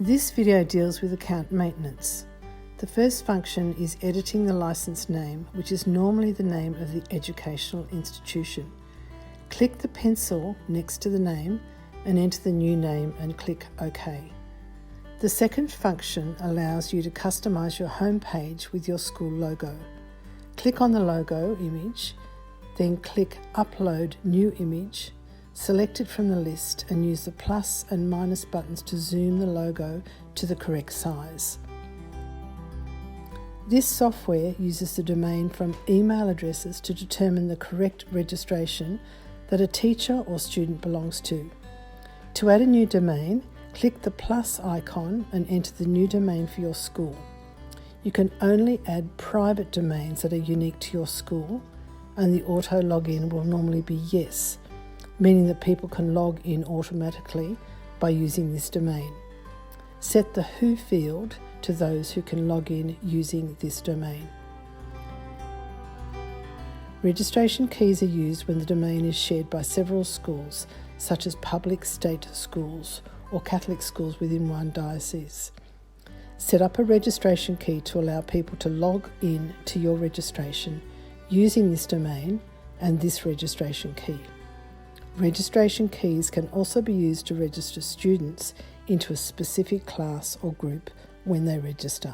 This video deals with account maintenance. The first function is editing the license name, which is normally the name of the educational institution. Click the pencil next to the name and enter the new name and click OK. The second function allows you to customize your home page with your school logo. Click on the logo image, then click Upload New Image. Select it from the list and use the plus and minus buttons to zoom the logo to the correct size. This software uses the domain from email addresses to determine the correct registration that a teacher or student belongs to. To add a new domain, click the plus icon and enter the new domain for your school. You can only add private domains that are unique to your school, and the auto login will normally be yes, meaning that people can log in automatically by using this domain. Set the Who field to those who can log in using this domain. Registration keys are used when the domain is shared by several schools, such as public state schools or Catholic schools within one diocese. Set up a registration key to allow people to log in to your registration using this domain and this registration key. Registration keys can also be used to register students into a specific class or group when they register.